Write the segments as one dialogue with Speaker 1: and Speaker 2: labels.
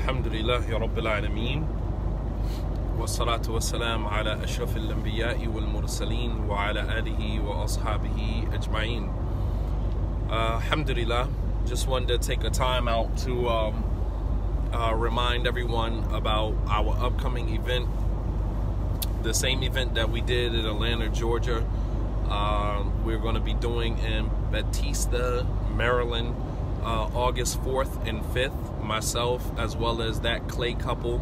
Speaker 1: Alhamdulillahi Rabbil Alameen. Wassalatu wassalam ala ashrafil anbiya'i wal mursaleen wa ala alihi wa ashabihi ajma'in. Alhamdulillah, just wanted to take a time out to remind everyone about our upcoming event. The same event that we did in Atlanta, Georgia, we're going to be doing in Bethesda, Maryland, August 4th and 5th. Myself, as well as that Clay couple,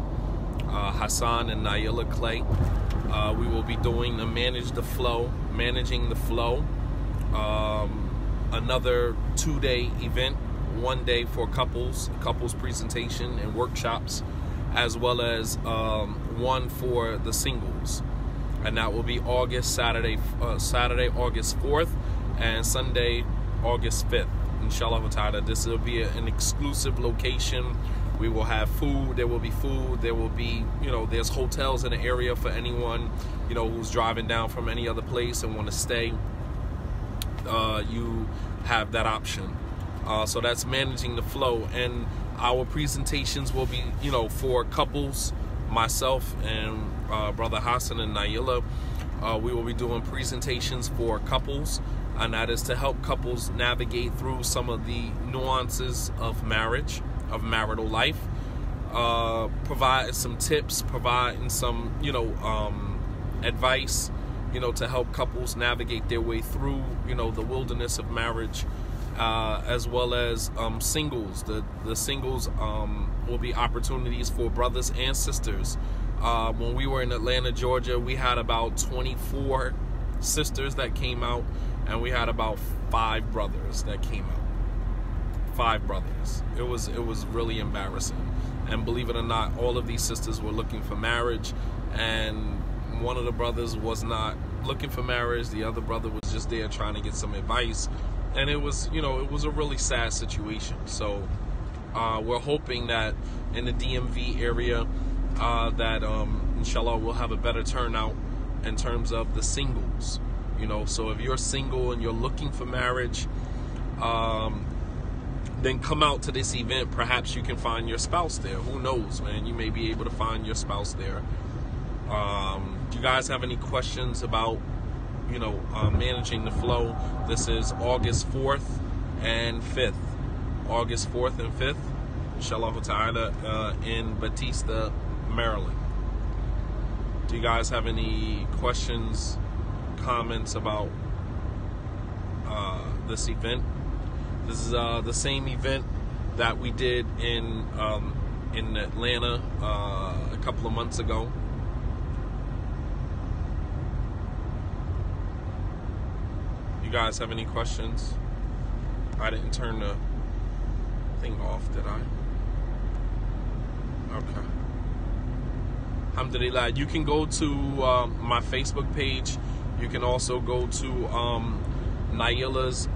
Speaker 1: Hassan and Naila Clay. We will be doing the managing the flow. Another 2-day event, 1 day for couples presentation and workshops, as well as one for the singles, and that will be Saturday, August 4th, and Sunday, August 5th. Inshallah ta'ala, this will be an exclusive location. We will have food. There will be food. There will be, there's hotels in the area for anyone, who's driving down from any other place and want to stay. You have that option. So that's managing the flow, and our presentations will be, for couples. Myself and Brother Hassan and Naila, we will be doing presentations for couples, and that is to help couples navigate through some of the nuances of marriage, of marital life, provide some tips, providing some, advice, to help couples navigate their way through, the wilderness of marriage, as well as singles. The singles will be opportunities for brothers and sisters. When we were in Atlanta, Georgia, we had about 24 sisters that came out, and we had about 5 brothers that came out. 5 brothers. It was really embarrassing. And believe it or not, all of these sisters were looking for marriage, and one of the brothers was not looking for marriage. The other brother was just there trying to get some advice, and it was, it was a really sad situation. So we're hoping that in the DMV area that inshallah we'll have a better turnout in terms of the singles. So if you're single and you're looking for marriage, then come out to this event. Perhaps you can find your spouse there. Who knows, man? You may be able to find your spouse there. Do you guys have any questions about, managing the flow? This is August 4th and 5th. August 4th and 5th, inshallah ta'ala, in Bethesda, Maryland. Do you guys have any questions, comments about this event? This is the same event that we did in Atlanta a couple of months ago. You guys have any questions? I didn't turn the thing off, did I? Okay. Alhamdulillah. You can go to my Facebook page. You can also go to Naila's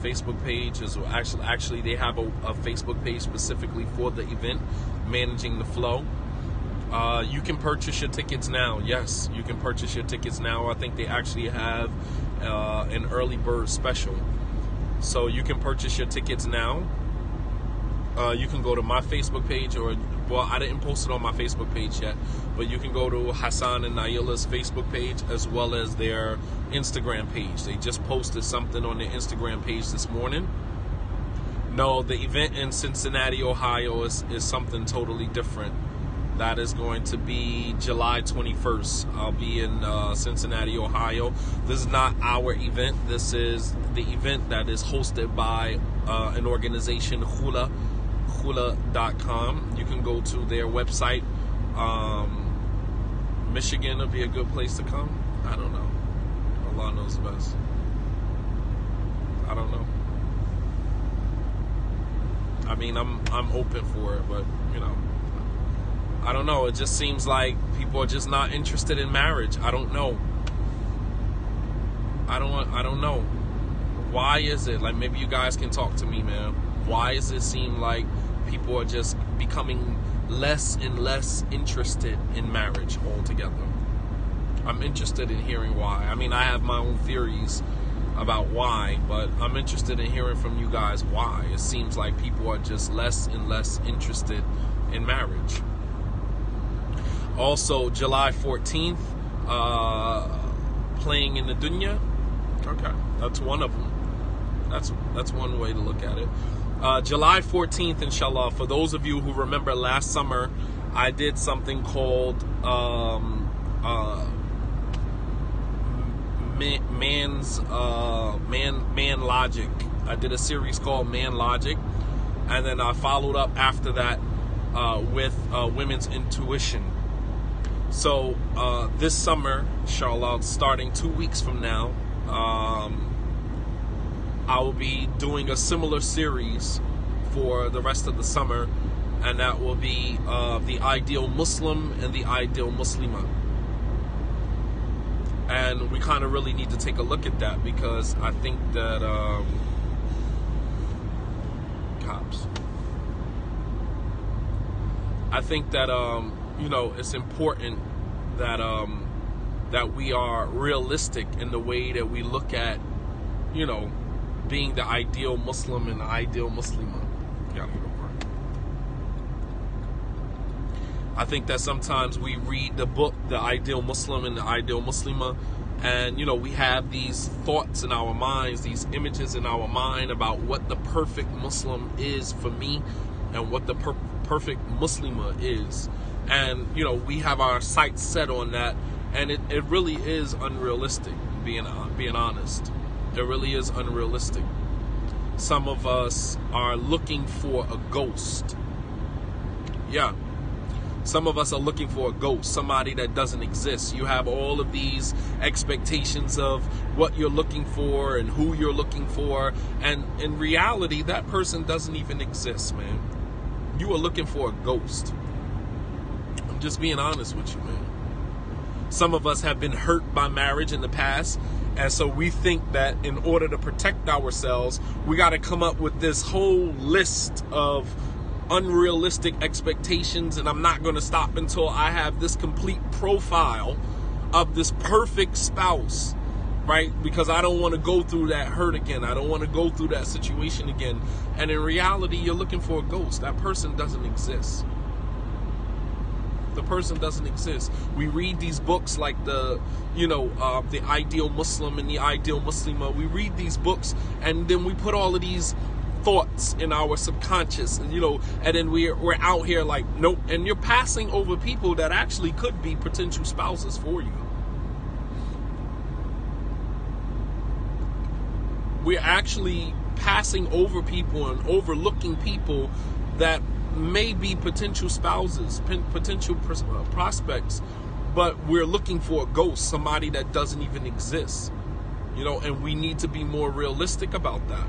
Speaker 1: Facebook page. Actually, they have a Facebook page specifically for the event, Managing the Flow. You can purchase your tickets now. Yes, you can purchase your tickets now. I think they actually have an early bird special. So you can purchase your tickets now. You can go to my Facebook page, well, I didn't post it on my Facebook page yet, but you can go to Hassan and Naila's Facebook page as well as their Instagram page. They just posted something on their Instagram page this morning. No, the event in Cincinnati, Ohio is something totally different. That is going to be July 21st. I'll be in Cincinnati, Ohio. This is not our event. This is the event that is hosted by an organization, Hula.com. You can go to their website. Michigan would be a good place to come. I don't know. Allah knows best. I don't know. I mean, I'm open for it, but I don't know. It just seems like people are just not interested in marriage. I don't know. I don't know. Why is it? Like, maybe you guys can talk to me, man. Why does it seem like people are just becoming less and less interested in marriage altogether? I'm interested in hearing why. I mean, I have my own theories about why, but I'm interested in hearing from you guys why. It seems like people are just less and less interested in marriage. Also, July 14th, playing in the dunya. Okay, that's one of them. That's one way to look at it. July 14th, inshallah, for those of you who remember last summer, I did something called Man Logic. I did a series called Man Logic, and then I followed up after that with Women's Intuition. So this summer, inshallah, starting 2 weeks from now, I will be doing a similar series for the rest of the summer, and that will be the ideal Muslim and the ideal Muslimah. And we kind of really need to take a look at that, because I think that it's important that we are realistic in the way that we look at, being the ideal Muslim and the ideal Muslimah. I think that sometimes we read the book, The Ideal Muslim and the Ideal Muslimah, and, we have these thoughts in our minds, these images in our mind about what the perfect Muslim is for me and what the perfect Muslimah is. And, we have our sights set on that, and it really is unrealistic, being honest. It really is unrealistic. Some of us are looking for a ghost. Yeah. Some of us are looking for a ghost, somebody that doesn't exist. You have all of these expectations of what you're looking for and who you're looking for. And in reality, that person doesn't even exist, man. You are looking for a ghost. I'm just being honest with you, man. Some of us have been hurt by marriage in the past. And so we think that in order to protect ourselves, we got to come up with this whole list of unrealistic expectations, and I'm not going to stop until I have this complete profile of this perfect spouse, right? Because I don't want to go through that hurt again. I don't want to go through that situation again. And in reality, you're looking for a ghost. That person doesn't exist. The person doesn't exist. We read these books like the Ideal Muslim and the Ideal Muslimah. We read these books, and then we put all of these thoughts in our subconscious, and then we're out here like, nope. And you're passing over people that actually could be potential spouses for you. We're actually passing over people and overlooking people that may be potential spouses, potential prospects, but we're looking for a ghost, somebody that doesn't even exist, and we need to be more realistic about that.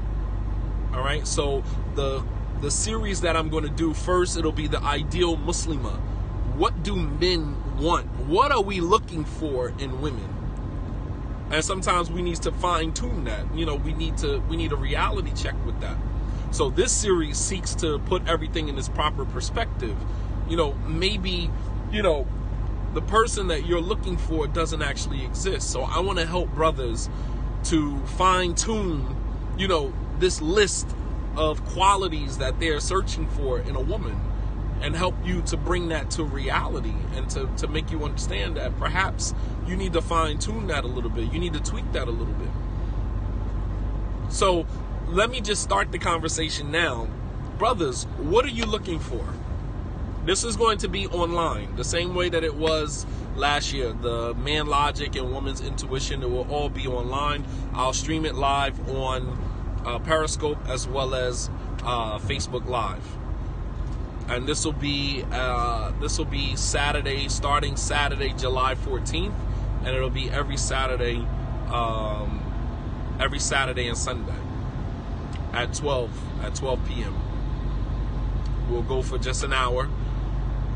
Speaker 1: All right, so the series that I'm going to do first, it'll be the Ideal Muslimah. What do men want? What are we looking for in women? And sometimes we need to fine tune that. We need a reality check with that. So this series seeks to put everything in its proper perspective. Maybe the person that you're looking for doesn't actually exist. So I want to help brothers to fine tune, this list of qualities that they're searching for in a woman, and help you to bring that to reality, and to make you understand that perhaps you need to fine tune that a little bit. You need to tweak that a little bit. So let me just start the conversation now. Brothers, what are you looking for? This is going to be online, the same way that it was last year. The Man Logic and Woman's Intuition, it will all be online. I'll stream it live on Periscope as well as Facebook Live, and this will be Saturday, starting Saturday, July 14th, and it'll be every Saturday and Sunday at 12 p.m. We'll go for just an hour,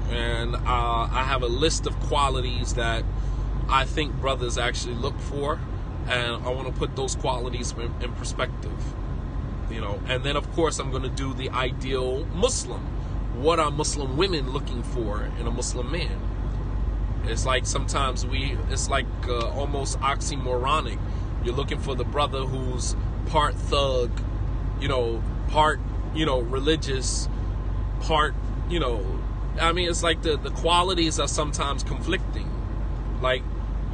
Speaker 1: and I have a list of qualities that I think brothers actually look for. And I want to put those qualities in perspective, And then, of course, I'm going to do the ideal Muslim. What are Muslim women looking for in a Muslim man? It's like sometimes it's like almost oxymoronic. You're looking for the brother who's part thug, part, religious, part, I mean, it's like the qualities are sometimes conflicting. Like,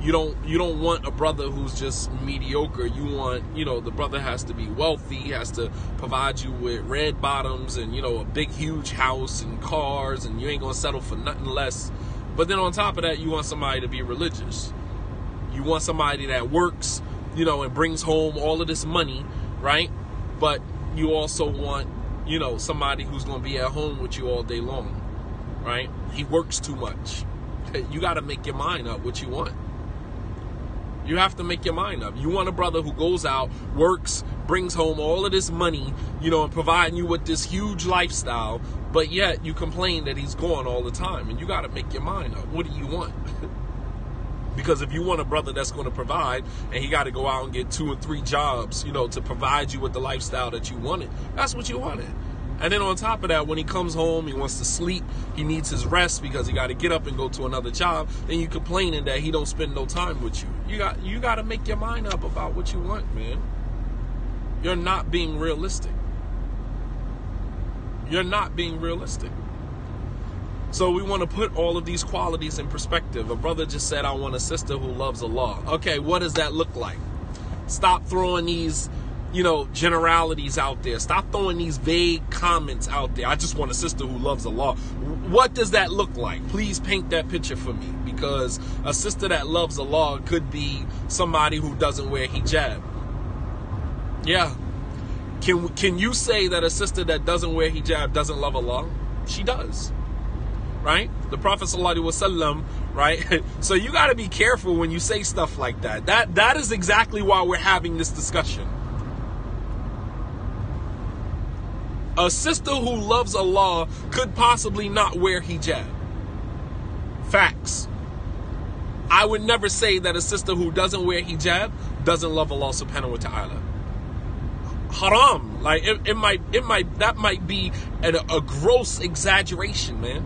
Speaker 1: you don't want a brother who's just mediocre. You want, the brother has to be wealthy, has to provide you with red bottoms and, a big, huge house and cars, and you ain't going to settle for nothing less. But then on top of that, you want somebody to be religious. You want somebody that works, and brings home all of this money, right? But you also want, somebody who's going to be at home with you all day long, right? He works too much. You got to make your mind up what you want. You have to make your mind up. You want a brother who goes out, works, brings home all of this money, and providing you with this huge lifestyle, but yet you complain that he's gone all the time. And you got to make your mind up. What do you want? Because if you want a brother that's going to provide, and he got to go out and get 2 or 3 jobs, to provide you with the lifestyle that you wanted, that's what you wanted. And then on top of that, when he comes home, he wants to sleep, he needs his rest because he got to get up and go to another job, then you complaining that he don't spend no time with you. You got to make your mind up about what you want, man. You're not being realistic. You're not being realistic. So we want to put all of these qualities in perspective. A brother just said, I want a sister who loves Allah. Okay, what does that look like? Stop throwing these generalities out there. Stop throwing these vague comments out there. I just want a sister who loves Allah. What does that look like? Please paint that picture for me, because a sister that loves Allah could be somebody who doesn't wear hijab. Yeah. Can you say that a sister that doesn't wear hijab doesn't love Allah? She does. Right? The Prophet ﷺ, right? So you got to be careful when you say stuff like that. That is exactly why we're having this discussion. A sister who loves Allah could possibly not wear hijab. Facts. I would never say that a sister who doesn't wear hijab doesn't love Allah subhanahu wa ta'ala. Haram. Like, that might be a gross exaggeration, man.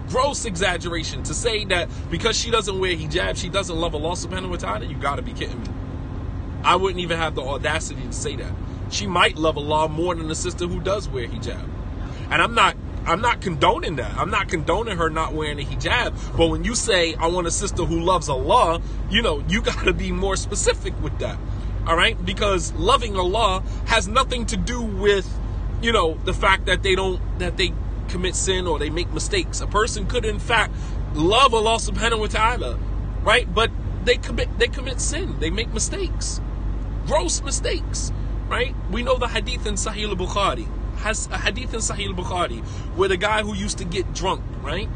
Speaker 1: Gross exaggeration to say that because she doesn't wear hijab, she doesn't love Allah subhanahu wa ta'ala. You gotta be kidding me. I wouldn't even have the audacity to say that. She might love Allah more than a sister who does wear hijab. And I'm not condoning that. I'm not condoning her not wearing a hijab. But when you say, I want a sister who loves Allah, you got to be more specific with that. All right? Because loving Allah has nothing to do with, the fact that they commit sin or they make mistakes. A person could, in fact, love Allah subhanahu wa ta'ala, right? But they commit sin. They make mistakes. Gross mistakes. Right? We know the hadith in Sahih al-Bukhari. Has a hadith in Sahih al-Bukhari where the guy who used to get drunk, right?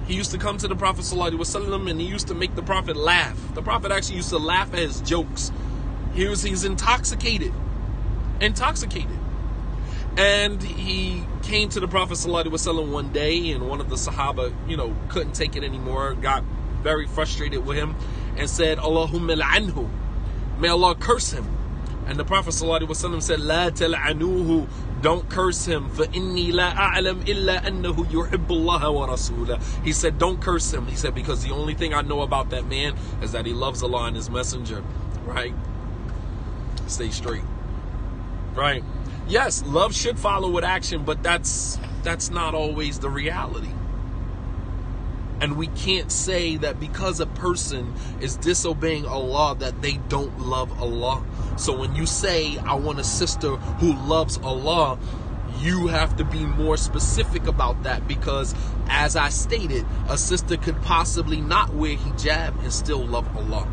Speaker 1: He used to come to the Prophet ﷺ and he used to make the Prophet laugh. The Prophet actually used to laugh at his jokes. He's intoxicated. And he came to the Prophet ﷺ one day, and one of the Sahaba, couldn't take it anymore, got very frustrated with him and said, Allahumma la'anhu. May Allah curse him. And the Prophet ﷺ said, La tal'anuhu, don't curse him. فَإِنِّي لَا أَعْلَمْ إِلَّا أَنَّهُ يُحِبُّ اللَّهَ وَرَسُولَهُ. He said, don't curse him. He said, because the only thing I know about that man is that he loves Allah and his messenger. Right? Stay straight. Right? Yes, love should follow with action, but that's not always the reality. And we can't say that because a person is disobeying Allah that they don't love Allah. So when you say, I want a sister who loves Allah, you have to be more specific about that, because as I stated, a sister could possibly not wear hijab and still love Allah.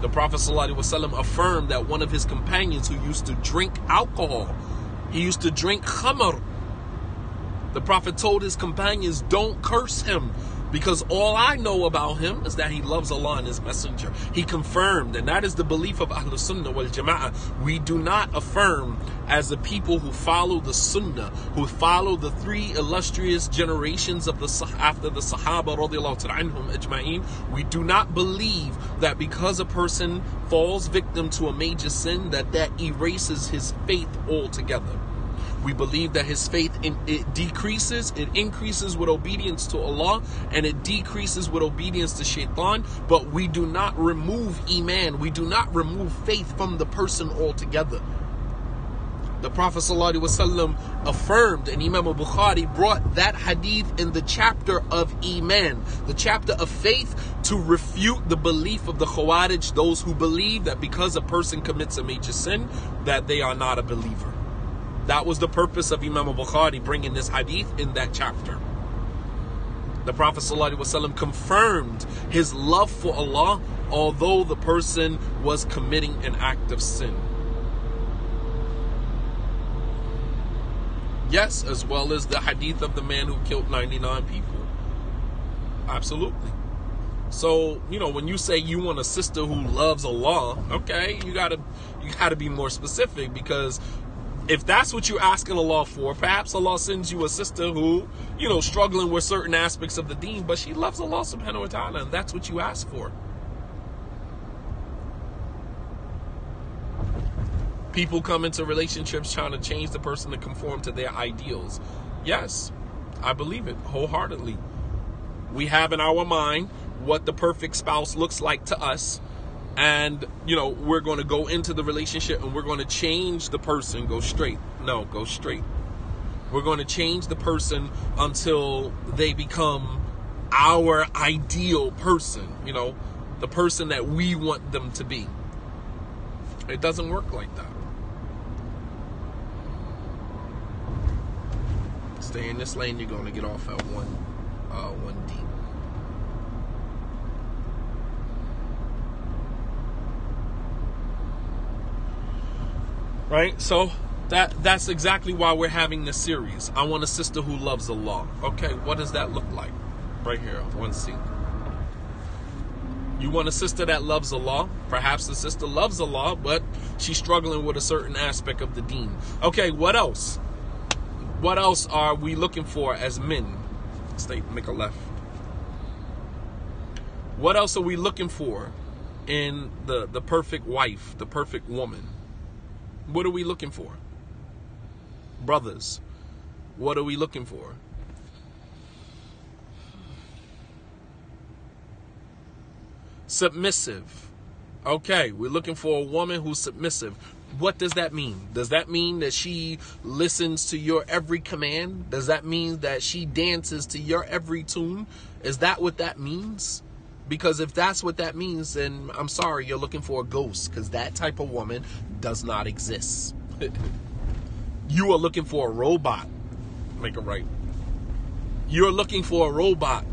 Speaker 1: The Prophet ﷺ affirmed that one of his companions who used to drink alcohol, he used to drink khamr. The Prophet told his companions, don't curse him, because all I know about him is that he loves Allah and his messenger. He confirmed, and that is the belief of Ahlul Sunnah wal Jama'ah. We do not affirm as the people who follow the Sunnah, who follow the 3 illustrious generations of after the Sahaba radiallahu ta'ala anhum ajma'in. We do not believe that because a person falls victim to a major sin, that erases his faith altogether. We believe that his faith, it decreases, it increases with obedience to Allah, and it decreases with obedience to shaitan. But we do not remove iman, we do not remove faith from the person altogether. The Prophet ﷺ affirmed, and Imam al-Bukhari brought that hadith in the chapter of Iman, the chapter of faith, to refute the belief of the Khawarij, those who believe that because a person commits a major sin, that they are not a believer. That was the purpose of Imam al-Bukhari bringing this hadith in that chapter. The Prophet ﷺ confirmed his love for Allah, although the person was committing an act of sin. Yes, as well as the hadith of the man who killed 99 people. Absolutely. So, when you say you want a sister who loves Allah, okay, you gotta be more specific, because if that's what you're asking Allah for, perhaps Allah sends you a sister who, struggling with certain aspects of the deen, but she loves Allah subhanahu wa ta'ala, and that's what you ask for. People come into relationships trying to change the person to conform to their ideals. Yes, I believe it wholeheartedly. We have in our mind what the perfect spouse looks like to us. And, we're going to go into the relationship and we're going to change the person. Go straight. No, go straight. We're going to change the person until they become our ideal person. The person that we want them to be. It doesn't work like that. Stay in this lane, you're going to get off at 1D. Right? So that's exactly why we're having this series. I want a sister who loves Allah. Okay, what does that look like? Right here, 1C. You want a sister that loves Allah? Perhaps the sister loves Allah, but she's struggling with a certain aspect of the deen. Okay, what else? What else are we looking for as men? Make a left. What else are we looking for in the perfect wife, the perfect woman? What are we looking for? Brothers, what are we looking for? Submissive. Okay, we're looking for a woman who's submissive. What does that mean? Does that mean that she listens to your every command? Does that mean that she dances to your every tune? Is that what that means? Because if that's what that means, then I'm sorry, you're looking for a ghost, because that type of woman does not exist. You are looking for a robot. Make it right. You're looking for a robot.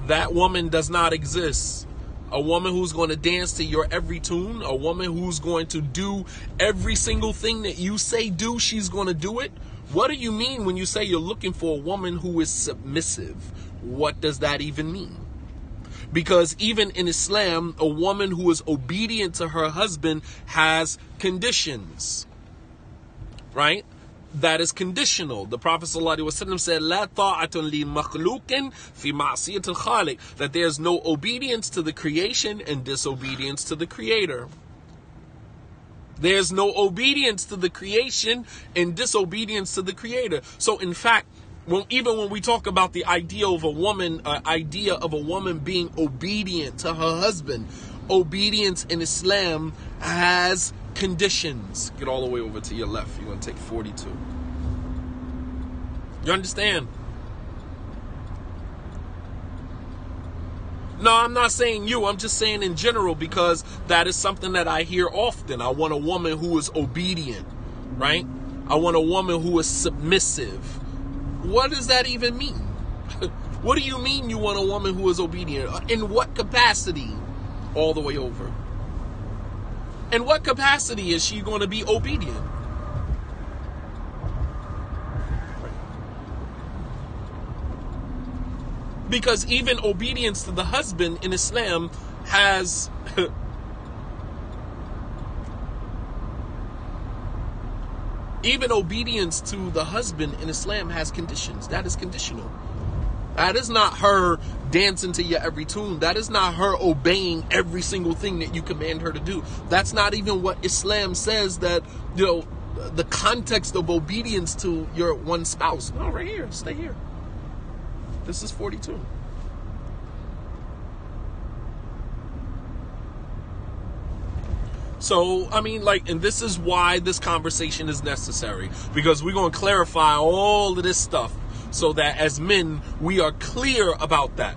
Speaker 1: That woman does not exist. A woman who's going to dance to your every tune, a woman who's going to do every single thing that you say do, she's going to do it. What do you mean when you say you're looking for a woman who is submissive? What does that even mean? Because even in Islam, a woman who is obedient to her husband has conditions, right? That is conditional. The Prophet ﷺ said, "La ta'atun li makhluqin fi ma'siyat al-khaliq," that there's no obedience to the creation and disobedience to the Creator. There's no obedience to the creation and disobedience to the Creator. So, in fact, even when we talk about the idea of a woman being obedient to her husband, obedience in Islam has conditions. Get all the way over to your left. You're going to take 42. You understand? No, I'm not saying you. I'm just saying in general, because that is something that I hear often. I want a woman who is obedient, right? I want a woman who is submissive. What does that even mean? What do you mean you want a woman who is obedient? In what capacity? All the way over. In what capacity is she going to be obedient? Because even obedience to the husband in Islam has even obedience to the husband in Islam has conditions. That is conditional. That is not her dancing to your every tune. That is not her obeying every single thing that you command her to do. That's not even what Islam says, that, the context of obedience to your one spouse. No, right here. Stay here. This is 42. So, I mean, like, and this is why this conversation is necessary, because we're going to clarify all of this stuff so that as men, we are clear about that.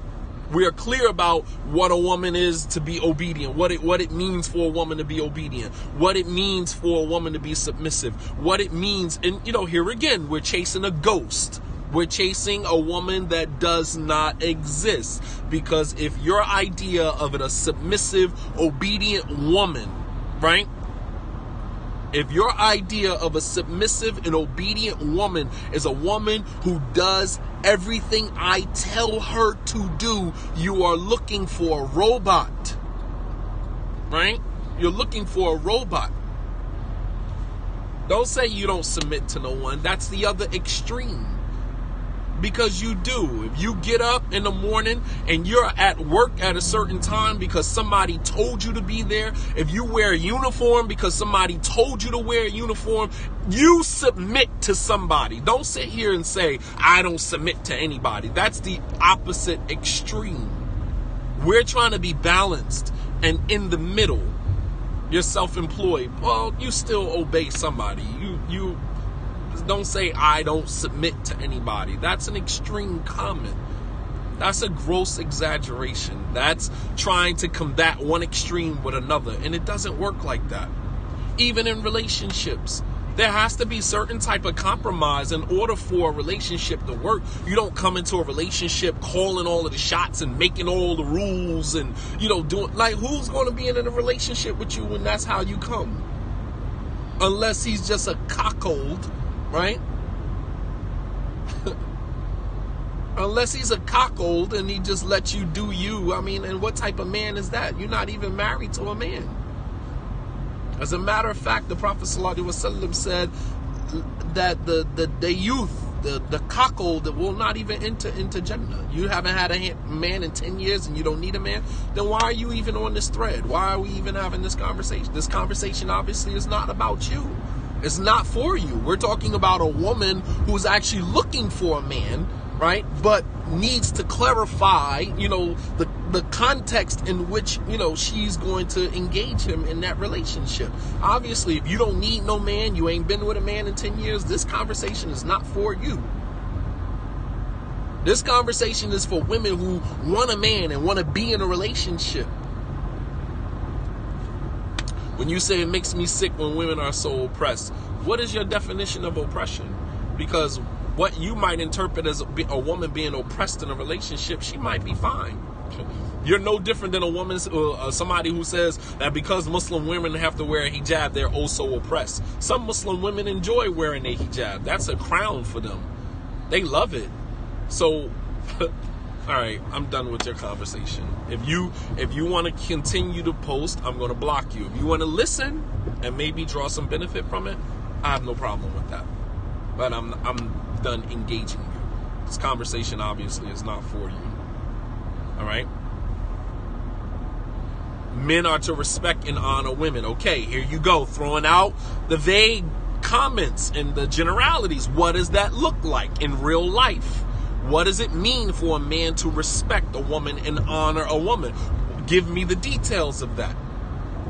Speaker 1: We are clear about what a woman is to be obedient, what it means for a woman to be obedient, what it means for a woman to be submissive, what it means. And, you know, here again, we're chasing a ghost. We're chasing a woman that does not exist. Because if your idea of a submissive, obedient woman, right? If your idea of a submissive and obedient woman is a woman who does everything I tell her to do, you are looking for a robot, right? You're looking for a robot. Don't say you don't submit to no one. That's the other extreme. Because you do. If you get up in the morning and you're at work at a certain time because somebody told you to be there, if you wear a uniform because somebody told you to wear a uniform, you submit to somebody. Don't sit here and say, I don't submit to anybody. That's the opposite extreme. We're trying to be balanced and in the middle. You're self-employed. Well, you still obey somebody. You don't say, I don't submit to anybody. That's an extreme comment. That's a gross exaggeration. That's trying to combat one extreme with another. And it doesn't work like that. Even in relationships, there has to be certain type of compromise in order for a relationship to work. You don't come into a relationship calling all of the shots and making all the rules and, you know, doing, like, who's going to be in a relationship with you when that's how you come? Unless he's just a cuckold. Right? Unless he's a cuckold and he just lets you do you. I mean, and what type of man is that? You're not even married to a man. As a matter of fact, the Prophet ﷺ said that the youth, the cuckold that will not even enter into Jannah. You haven't had a man in 10 years and you don't need a man. Then why are you even on this thread? Why are we even having this conversation? This conversation obviously is not about you. It's not for you. We're talking about a woman who's actually looking for a man, right? But needs to clarify, you know, the context in which, you know, she's going to engage him in that relationship. Obviously, if you don't need no man, you ain't been with a man in 10 years, this conversation is not for you. This conversation is for women who want a man and want to be in a relationship. When you say it makes me sick when women are so oppressed, what is your definition of oppression? Because what you might interpret as a woman being oppressed in a relationship, she might be fine. You're no different than a woman, somebody who says that because Muslim women have to wear a hijab, they're also oppressed. Some Muslim women enjoy wearing a hijab. That's a crown for them. They love it. So, all right, I'm done with your conversation. If you want to continue to post, I'm going to block you. If you want to listen and maybe draw some benefit from it, I have no problem with that. But I'm done engaging you. This conversation obviously is not for you. All right? Men are to respect and honor women. Okay, here you go, throwing out the vague comments and the generalities. What does that look like in real life? What does it mean for a man to respect a woman and honor a woman? Give me the details of that.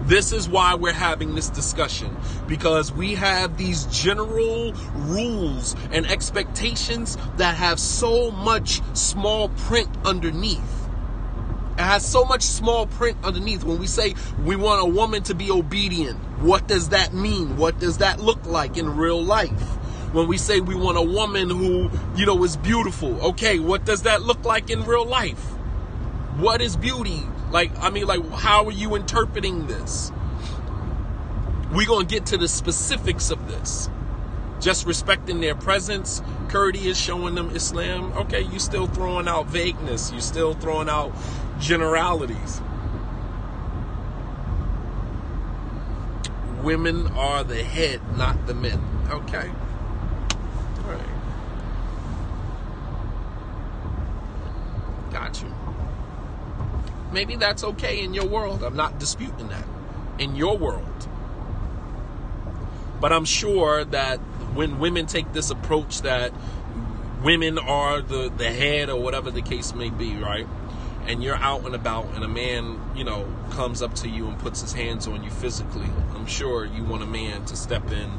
Speaker 1: This is why we're having this discussion, because we have these general rules and expectations that have so much small print underneath. It has so much small print underneath. When we say we want a woman to be obedient, what does that mean? What does that look like in real life? When we say we want a woman who, you know, is beautiful, okay, what does that look like in real life? What is beauty? How are you interpreting this? We're going to get to the specifics of this. Just respecting their presence, courteous, showing them Islam. Okay, you still throwing out vagueness. You still throwing out generalities. Women are the head, not the men. Okay. All right. Got you. Maybe that's okay in your world. I'm not disputing that. In your world. But I'm sure that when women take this approach that women are the head or whatever the case may be, right? And you're out and about and a man, comes up to you and puts his hands on you physically, I'm sure you want a man to step in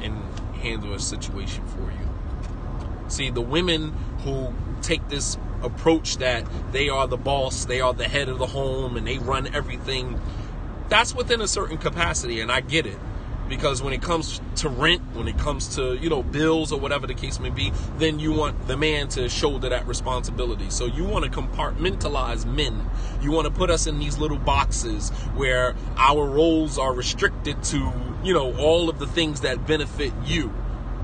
Speaker 1: and handle a situation for you. See, the women who take this approach that they are the boss, they are the head of the home, and they run everything, that's within a certain capacity, and I get it. Because when it comes to rent, when it comes to, bills or whatever the case may be, then you want the man to shoulder that responsibility. So you want to compartmentalize men. You want to put us in these little boxes where our roles are restricted to, all of the things that benefit you,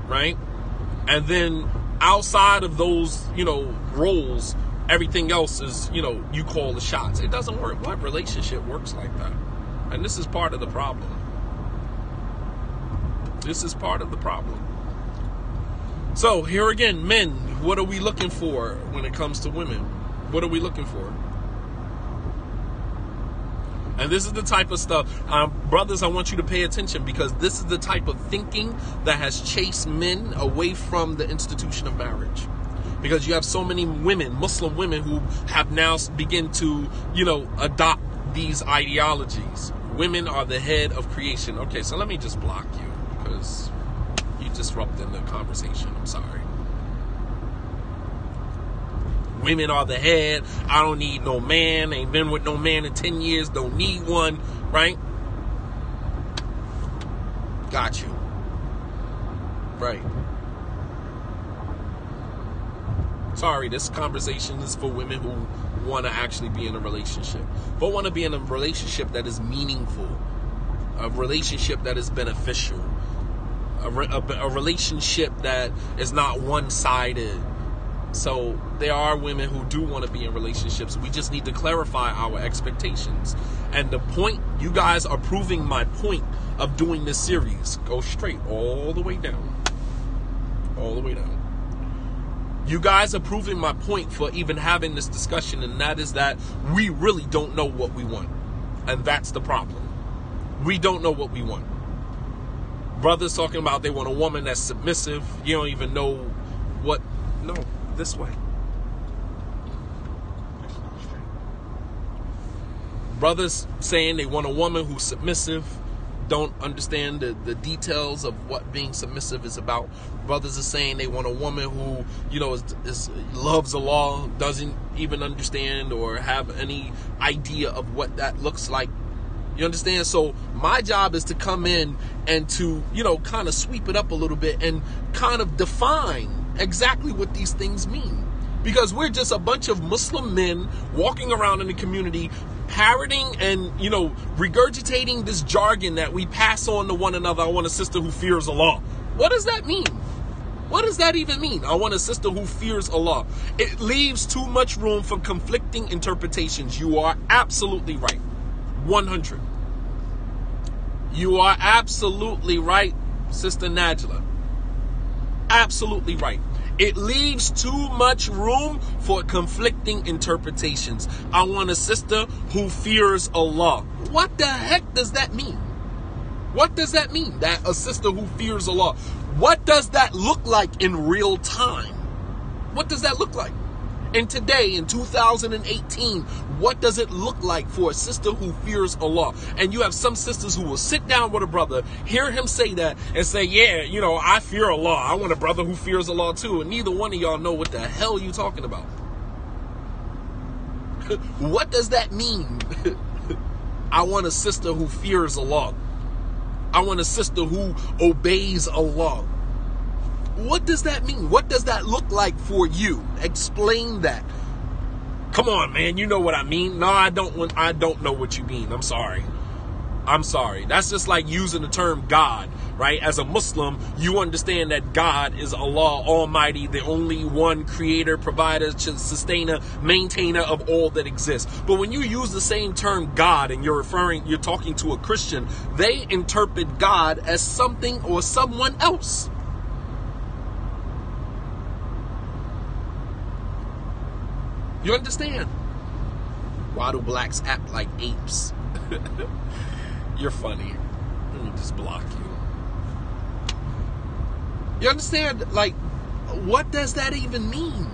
Speaker 1: right? And then outside of those, roles, everything else is, you call the shots. It doesn't work. What relationship works like that? And this is part of the problem. This is part of the problem. So here again, men, what are we looking for when it comes to women? What are we looking for? And this is the type of stuff, brothers, I want you to pay attention, because this is the type of thinking that has chased men away from the institution of marriage. Because you have so many women, Muslim women, who have now begun to, adopt these ideologies. Women are the head of creation. Okay, so let me just block you. Because you disrupting the conversation. I'm sorry. Women are the head. I don't need no man. Ain't been with no man in 10 years. Don't need one. Right? Got you. Right. Sorry, this conversation is for women who want to actually be in a relationship. But want to be in a relationship that is meaningful. A relationship that is beneficial. A relationship that is not one-sided. So there are women who do want to be in relationships. We just need to clarify our expectations. And the point, you guys are proving my point of doing this series. Go straight all the way down. All the way down. You guys are proving my point for even having this discussion, and that is that we really don't know what we want. And that's the problem. We don't know what we want. Brothers talking about they want a woman that's submissive. You don't even know what. No, this way. Brothers saying they want a woman who's submissive. Don't understand the details of what being submissive is about. Brothers are saying they want a woman who, loves the law, doesn't even understand or have any idea of what that looks like. You understand? So my job is to come in and to, kind of sweep it up a little bit and kind of define exactly what these things mean. Because we're just a bunch of Muslim men walking around in the community, parroting and, regurgitating this jargon that we pass on to one another. I want a sister who fears Allah. What does that mean? What does that even mean? I want a sister who fears Allah. It leaves too much room for conflicting interpretations. You are absolutely right. 100. You are absolutely right, Sister Najla. Absolutely right. It leaves too much room for conflicting interpretations. I want a sister who fears Allah. What the heck does that mean? What does that mean? That a sister who fears Allah. What does that look like in real time? What does that look like? And today, in 2018, what does it look like for a sister who fears Allah? And you have some sisters who will sit down with a brother, hear him say that, and say, yeah, I fear Allah. I want a brother who fears Allah too. And neither one of y'all know what the hell you're talking about. What does that mean? I want a sister who fears Allah. I want a sister who obeys Allah. What does that mean? What does that look like for you? Explain that. Come on, man. You know what I mean. No, I don't know what you mean. I'm sorry. That's just like using the term God, right? As a Muslim, you understand that God is Allah Almighty, the only one creator, provider, sustainer, maintainer of all that exists. But when you use the same term God and you're talking to a Christian, they interpret God as something or someone else. You understand? Why do blacks act like apes? You're funny. Let me just block you. You understand? Like, what does that even mean?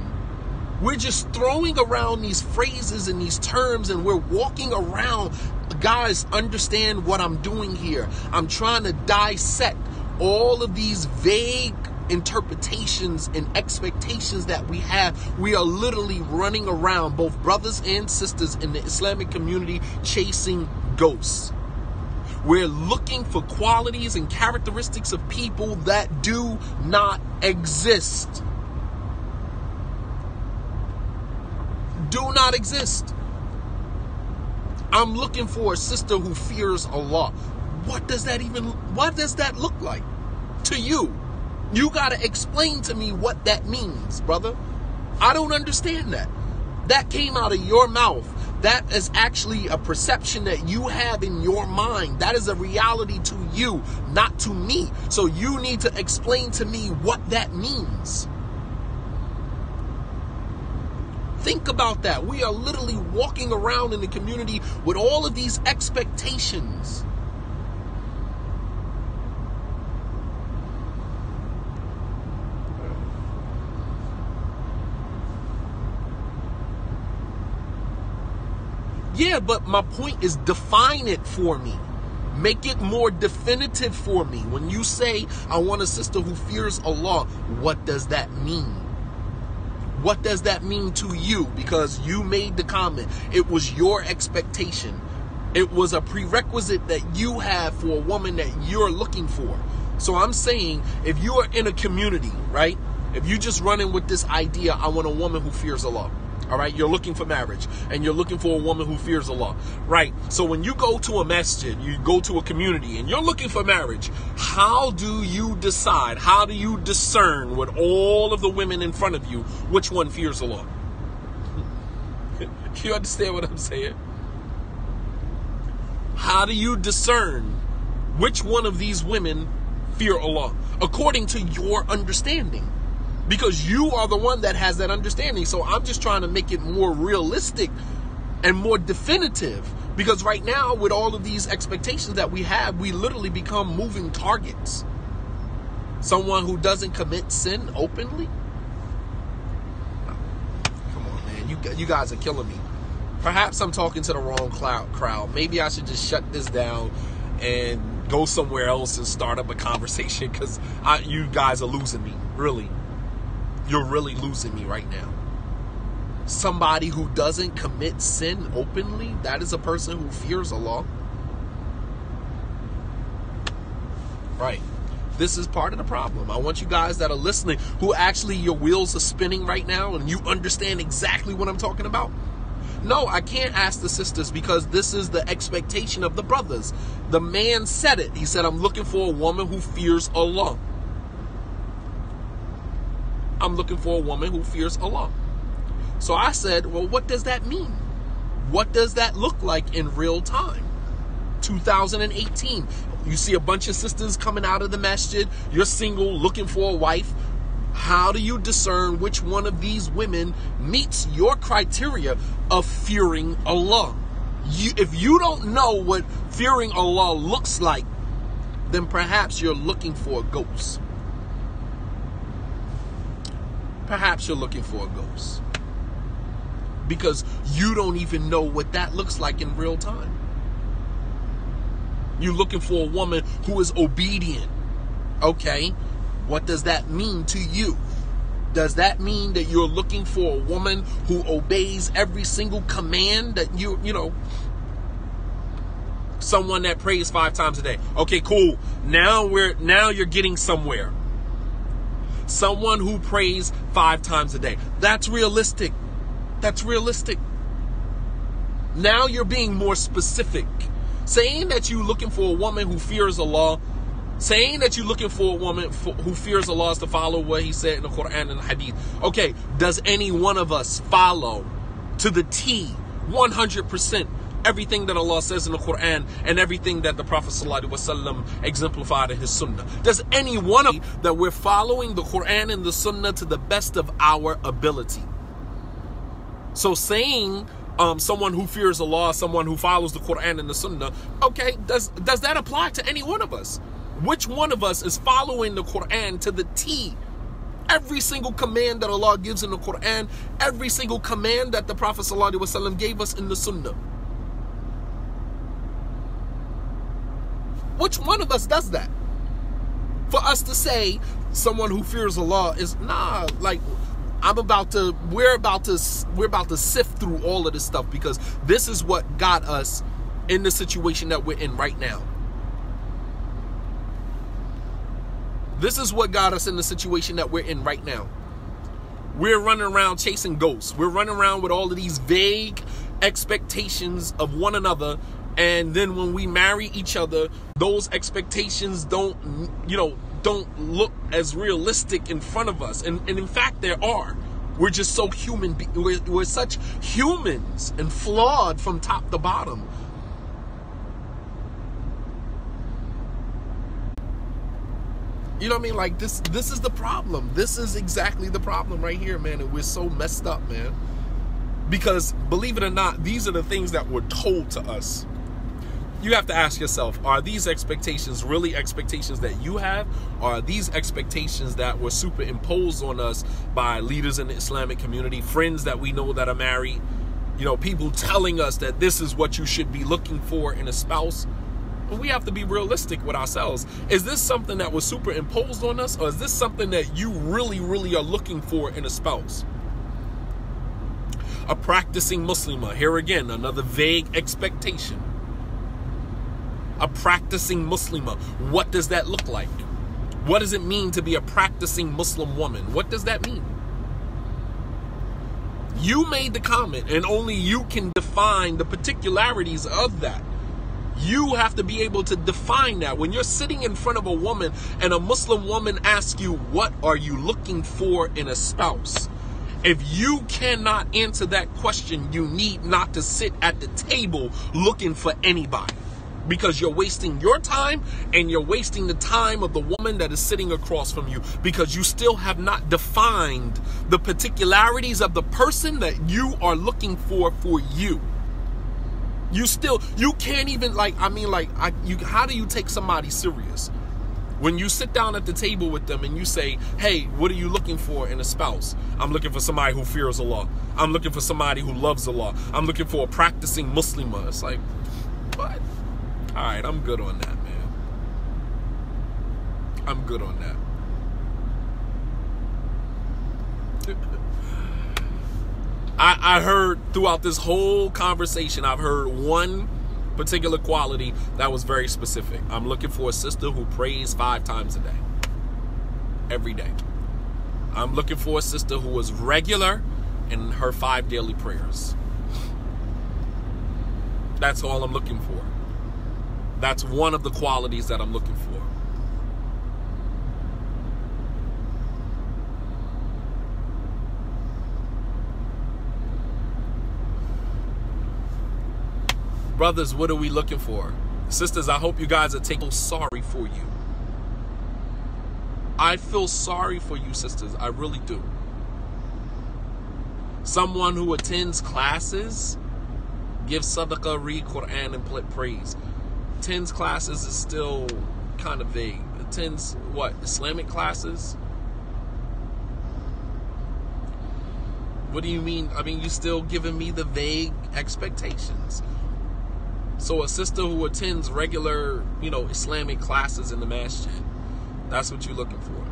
Speaker 1: We're just throwing around these phrases and these terms, and we're walking around. Guys, understand what I'm doing here. I'm trying to dissect all of these vague interpretations and expectations that we have. We are literally running around, both brothers and sisters in the Islamic community, chasing ghosts. We're looking for qualities and characteristics of people that do not exist. Do not exist. I'm looking for a sister who fears Allah. What does that look like to you? You got to explain to me what that means, brother. I don't understand that. That came out of your mouth. That is actually a perception that you have in your mind. That is a reality to you, not to me. So you need to explain to me what that means. Think about that. We are literally walking around in the community with all of these expectations. Yeah, but my point is, define it for me. Make it more definitive for me. When you say, I want a sister who fears Allah, what does that mean? What does that mean to you? Because you made the comment. It was your expectation. It was a prerequisite that you have for a woman that you're looking for. So I'm saying, if you are in a community, right? If you just run in with this idea, I want a woman who fears Allah. All right, you're looking for marriage, and you're looking for a woman who fears Allah, right? So when you go to a masjid, you go to a community, and you're looking for marriage, how do you decide? How do you discern with all of the women in front of you which one fears Allah? You understand what I'm saying? How do you discern which one of these women fear Allah according to your understanding? Because you are the one that has that understanding. So I'm just trying to make it more realistic and more definitive. Because right now, with all of these expectations that we have, we literally become moving targets. Someone who doesn't commit sin openly? Come on, man. You guys are killing me. Perhaps I'm talking to the wrong crowd. Maybe I should just shut this down and go somewhere else and start up a conversation. Because you guys are losing me, really. You're really losing me right now. Somebody who doesn't commit sin openly, that is a person who fears Allah. Right. This is part of the problem. I want you guys that are listening, who actually your wheels are spinning right now and you understand exactly what I'm talking about. No, I can't ask the sisters because this is the expectation of the brothers. The man said it. He said, I'm looking for a woman who fears Allah. I'm looking for a woman who fears Allah. So I said, well, what does that mean? What does that look like in real time? 2018. You see a bunch of sisters coming out of the masjid. You're single, looking for a wife. How do you discern which one of these women meets your criteria of fearing Allah? If you don't know what fearing Allah looks like, then perhaps you're looking for a ghost. Perhaps you're looking for a ghost. Because you don't even know what that looks like in real time. You're looking for a woman who is obedient. Okay, what does that mean to you? Does that mean that you're looking for a woman who obeys every single command that you know, someone that prays 5 times a day? Okay, cool. Now you're getting somewhere. Someone who prays 5 times a day. That's realistic. That's realistic. Now you're being more specific. Saying that you're looking for a woman who fears Allah, saying that you're looking for a woman who fears Allah is to follow what he said in the Quran and the Hadith. Okay, does any one of us follow to the T, 100%, everything that Allah says in the Quran and everything that the Prophet ﷺ exemplified in his Sunnah? Does any one of us that we're following the Quran and the Sunnah to the best of our ability? So saying someone who fears Allah, someone who follows the Quran and the Sunnah, okay, does that apply to any one of us? Which one of us is following the Quran to the T? Every single command that Allah gives in the Quran, every single command that the Prophet ﷺ gave us in the Sunnah. Which one of us does that? For us to say someone who fears Allah is like we're about to sift through all of this stuff, because this is what got us in the situation that we're in right now. This is what got us in the situation that we're in right now. We're running around chasing ghosts. We're running around with all of these vague expectations of one another. And then when we marry each other, those expectations don't look as realistic in front of us. And in fact, there are. We're just so human. We're such humans and flawed from top to bottom. You know what I mean? Like, this is the problem. This is exactly the problem right here, man. And we're so messed up, man. Because, believe it or not, these are the things that were told to us. You have to ask yourself, are these expectations really expectations that you have? Or are these expectations that were superimposed on us by leaders in the Islamic community, friends that we know that are married, people telling us that this is what you should be looking for in a spouse? But we have to be realistic with ourselves. Is this something that was superimposed on us, or is this something that you really, really are looking for in a spouse? A practicing Muslimah. Here again, another vague expectation. A practicing Muslimah. What does that look like? What does it mean to be a practicing Muslim woman? What does that mean? You made the comment, and only you can define the particularities of that. You have to be able to define that. When you're sitting in front of a woman and a Muslim woman asks you, what are you looking for in a spouse? If you cannot answer that question, you need not to sit at the table looking for anybody, because you're wasting your time and you're wasting the time of the woman that is sitting across from you, because you still have not defined the particularities of the person that you are looking for you. You can't even, how do you take somebody serious? When you sit down at the table with them and you say, hey, what are you looking for in a spouse? I'm looking for somebody who fears Allah. I'm looking for somebody who loves Allah. I'm looking for a practicing Muslimah. It's like, what? All right, I'm good on that, man. I'm good on that. I heard throughout this whole conversation, I've heard one particular quality that was very specific. I'm looking for a sister who prays 5 times a day. Every day. I'm looking for a sister who is regular in her 5 daily prayers. That's all I'm looking for. That's one of the qualities that I'm looking for. Brothers, what are we looking for? Sisters, I hope you guys are taking sorry for you. I feel sorry for you, sisters. I really do. Someone who attends classes, gives sadaqah, read Quran, and prays. Attends classes is still kind of vague. Attends what? Islamic classes? What do you mean? I mean, you're still giving me the vague expectations. So a sister who attends regular, Islamic classes in the masjid, that's what you're looking for.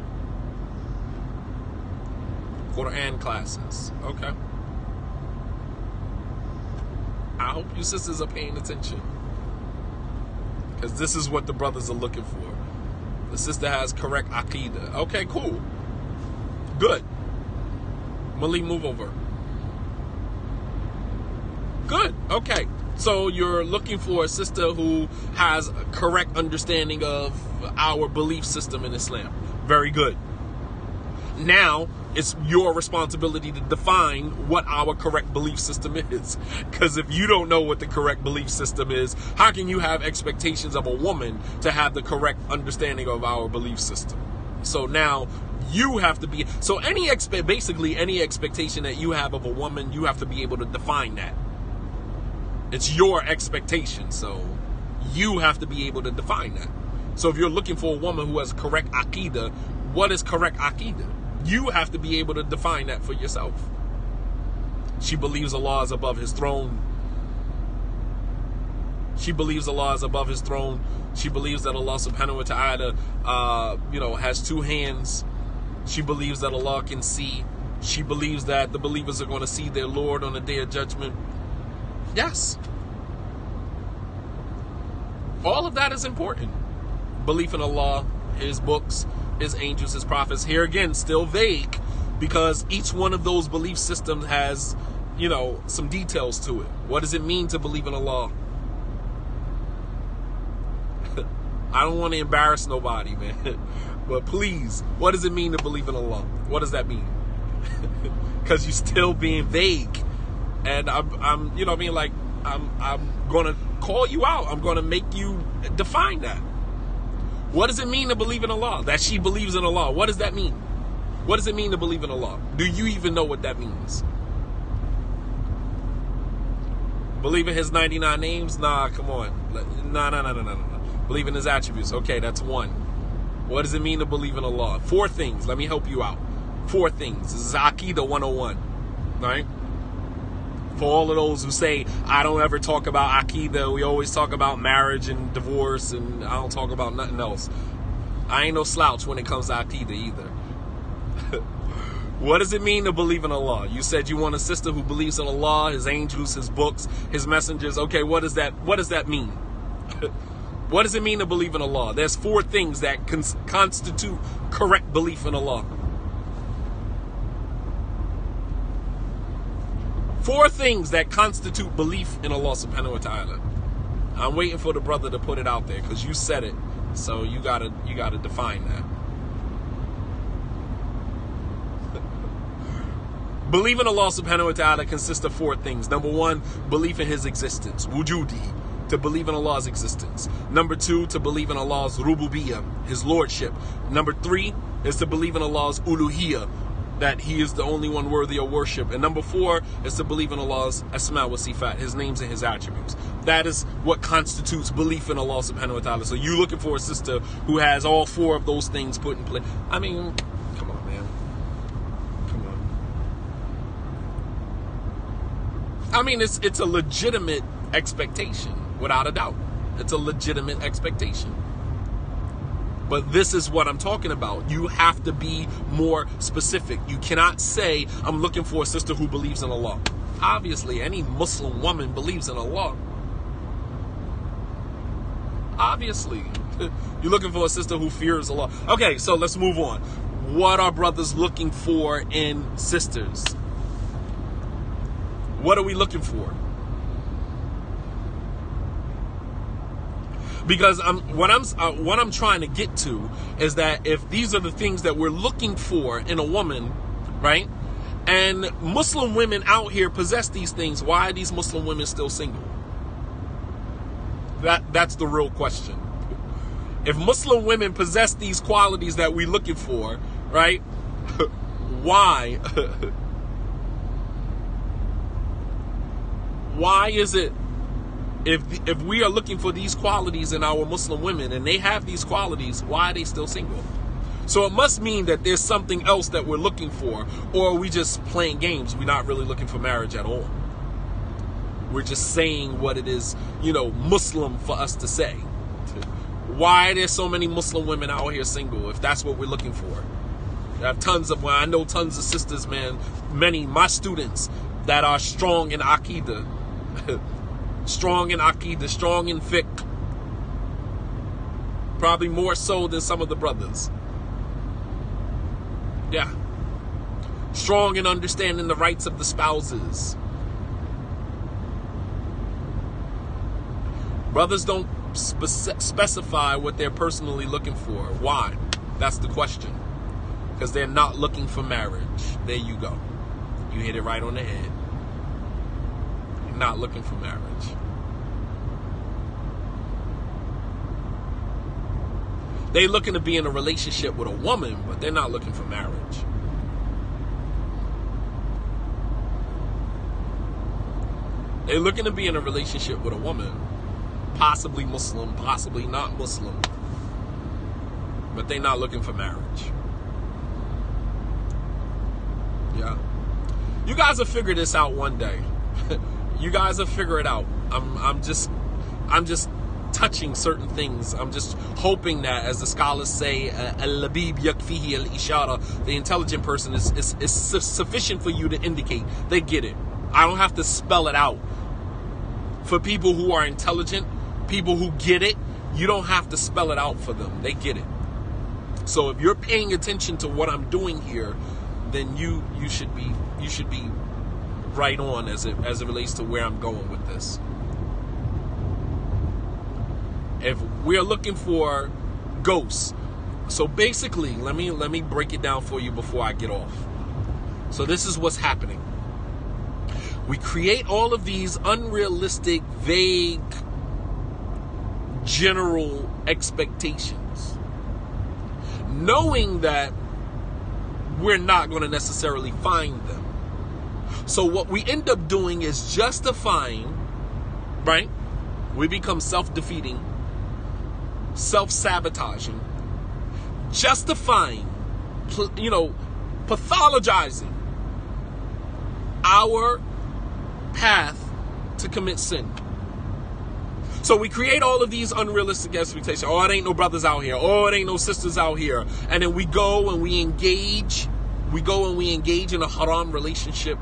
Speaker 1: Quran classes. Okay. I hope you sisters are paying attention, because this is what the brothers are looking for. The sister has correct aqidah. Okay, cool. Good. Malik, move over. Good. Okay. So you're looking for a sister who has a correct understanding of our belief system in Islam. Very good. Now, it's your responsibility to define what our correct belief system is. Because if you don't know what the correct belief system is, how can you have expectations of a woman to have the correct understanding of our belief system? So now you have to be, basically any expectation that you have of a woman, you have to be able to define that. It's your expectation, so you have to be able to define that. So if you're looking for a woman who has correct aqidah, what is correct aqidah? You have to be able to define that for yourself. She believes Allah is above his throne. She believes Allah is above his throne. She believes that Allah subhanahu wa ta'ala, has two hands. She believes that Allah can see. She believes that the believers are going to see their Lord on the day of judgment. Yes. All of that is important. Belief in Allah, his books, his angels, his prophets. Here again, still vague, because each one of those belief systems has, some details to it. What does it mean to believe in Allah? I don't want to embarrass nobody, man. But please, what does it mean to believe in Allah? What does that mean? Because you're still being vague. And I'm going to call you out. I'm going to make you define that. What does it mean to believe in Allah? That she believes in Allah. What does that mean? What does it mean to believe in Allah? Do you even know what that means? Believe in his 99 names? Nah, come on. No. Believe in his attributes. Okay, that's one. What does it mean to believe in Allah? 4 things. Let me help you out. 4 things. This is Aqidah 101. Right? For all of those who say, I don't ever talk about Aqidah, we always talk about marriage and divorce, and I don't talk about nothing else. I ain't no slouch when it comes to Aqidah either. What does it mean to believe in Allah? You said you want a sister who believes in Allah, his angels, his books, his messengers. Okay, what does that mean? What does it mean to believe in Allah? There's 4 things that constitute correct belief in Allah. 4 things that constitute belief in Allah subhanahu wa ta'ala. I'm waiting for the brother to put it out there, because you said it. So you gotta define that. Belief in Allah subhanahu wa ta'ala consists of 4 things. Number 1, belief in his existence. Wujudi. To believe in Allah's existence. Number 2, to believe in Allah's rububiyyah, his lordship. Number 3 is to believe in Allah's uluhiyyah, that he is the only one worthy of worship. And number 4 is to believe in Allah's asma wa sifat, his names and his attributes. That is what constitutes belief in Allah subhanahu wa ta'ala. So you're looking for a sister who has all 4 of those things put in place. I mean, come on, man. Come on. I mean, it's a legitimate expectation, without a doubt. It's a legitimate expectation. But this is what I'm talking about. You have to be more specific. You cannot say, I'm looking for a sister who believes in Allah. Obviously, any Muslim woman believes in Allah. Obviously. You're looking for a sister who fears Allah. Okay, so let's move on. What are brothers looking for in sisters? What are we looking for? Because what I'm trying to get to is that if these are the things that we're looking for in a woman, right? And Muslim women out here possess these things, why are these Muslim women still single? That's the real question. If Muslim women possess these qualities that we're looking for, right? Why? Why is it? If we are looking for these qualities in our Muslim women and they have these qualities, why are they still single? So it must mean that there's something else that we're looking for, or are we just playing games? We're not really looking for marriage at all. We're just saying what it is, Muslim for us to say. Why are there so many Muslim women out here single if that's what we're looking for? I know tons of sisters, man, my students that are strong in Aqidah. Strong in Aqidah, strong in fiqh. Probably more so than some of the brothers. Yeah. Strong in understanding the rights of the spouses. Brothers don't specify what they're personally looking for. Why? That's the question. Because they're not looking for marriage. There you go. You hit it right on the head. Not looking for marriage. They're looking to be in a relationship with a woman, but they're not looking for marriage. They're looking to be in a relationship with a woman, possibly Muslim, possibly not Muslim, but they're not looking for marriage. Yeah. You guys will figure this out one day. You guys will figure it out. I'm just touching certain things. I'm just hoping that, as the scholars say, al-labib yakfihi al-ishara, the intelligent person is sufficient for you to indicate. They get it. I don't have to spell it out. For people who are intelligent, people who get it, you don't have to spell it out for them. They get it. So if you're paying attention to what I'm doing here, then you should be right on as it relates to where I'm going with this. If we're looking for ghosts, so basically, let me break it down for you before I get off. So this is what's happening. We create all of these unrealistic, vague, general expectations, knowing that we're not going to necessarily find them. So what we end up doing is justifying, right? We become self-defeating, self-sabotaging, justifying, pathologizing our path to commit sin. So we create all of these unrealistic expectations. Oh, it ain't no brothers out here. Oh, it ain't no sisters out here. And then we go and we engage in a haram relationship,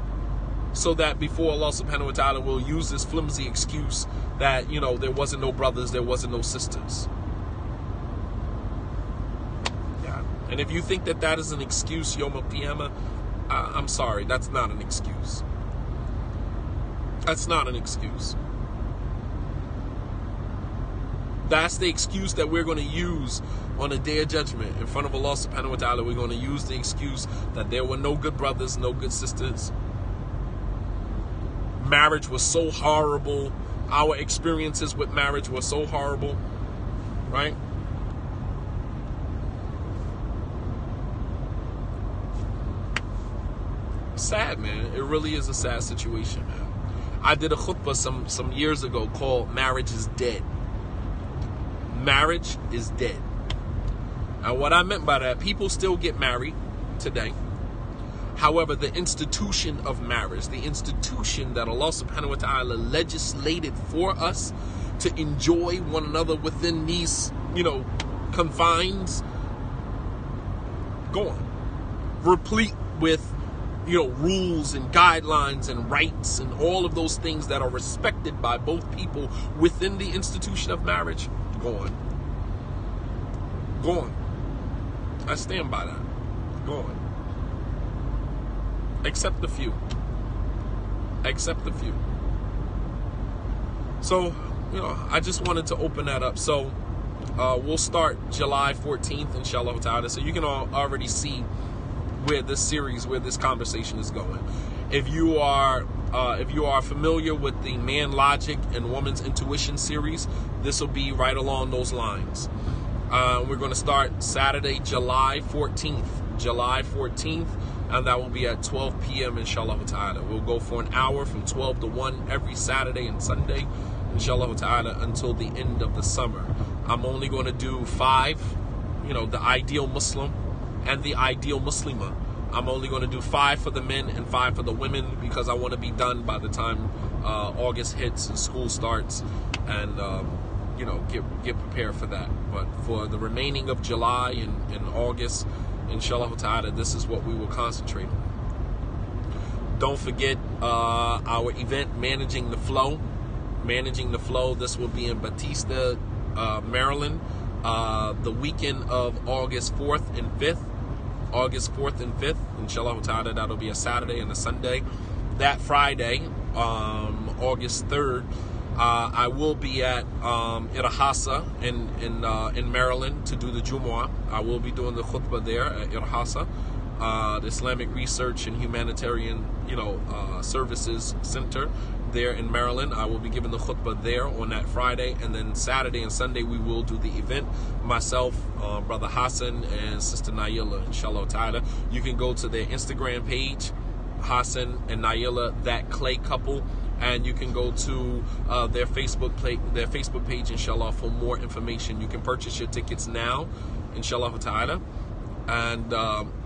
Speaker 1: so that before Allah subhanahu wa ta'ala will use this flimsy excuse that, there wasn't no brothers, there wasn't no sisters. Yeah. And if you think that is an excuse, Yom al-Qiyamah, I'm sorry, that's not an excuse. That's not an excuse. That's the excuse that we're going to use on the Day of Judgment. In front of Allah subhanahu wa ta'ala, we're going to use the excuse that there were no good brothers, no good sisters. Marriage was so horrible. Our experiences with marriage were so horrible. Right? Sad, man. It really is a sad situation, man. I did a khutbah some years ago called Marriage is Dead. Marriage is dead. And what I meant by that, people still get married today. However, the institution of marriage, the institution that Allah subhanahu wa ta'ala legislated for us to enjoy one another within these, confines, gone. Replete with, rules and guidelines and rights and all of those things that are respected by both people within the institution of marriage, gone. Gone. I stand by that. Gone. Except the few. Except the few. So, I just wanted to open that up. So, we'll start July 14th, inshallah ta'ala. So you can already see where this conversation is going. If you are familiar with the Man Logic and Woman's Intuition series, this will be right along those lines. We're going to start Saturday, July 14th. And that will be at 12 p.m. inshallah ta'ala. We'll go for an hour from 12 to 1 every Saturday and Sunday, inshallah ta'ala, until the end of the summer. I'm only going to do 5, the ideal Muslim and the ideal Muslimah. I'm only going to do 5 for the men and 5 for the women, because I want to be done by the time August hits and school starts, and get prepared for that. But for the remaining of July and August, inshallah ta'ala, this is what we will concentrate on. Don't forget our event, Managing the Flow. This will be in Batista, Maryland, the weekend of August 4th and 5th. Inshallah ta'ala, that'll be a Saturday and a Sunday. That Friday, August 3rd, I will be at Irhasa in Maryland to do the Jumu'ah. I will be doing the khutbah there at Irhasa, the Islamic Research and Humanitarian Services Center there in Maryland. I will be giving the khutbah there on that Friday, and then Saturday and Sunday we will do the event. Myself, Brother Hassan, and Sister Naila, inshallah ta'ala. You can go to their Instagram page, Hassan and Naila, That Clay Couple, and you can go to their Facebook page, inshallah, for more information. You can purchase your tickets now, inshallah ta'ala, and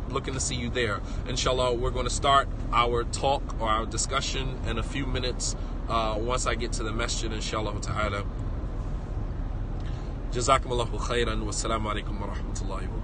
Speaker 1: looking to see you there. Inshallah, we're going to start our talk or our discussion in a few minutes once I get to the masjid, inshallah ta'ala. Jazakumullahu khairan. Wassalamu alaikum wa rahmatullahi wa barakatuh.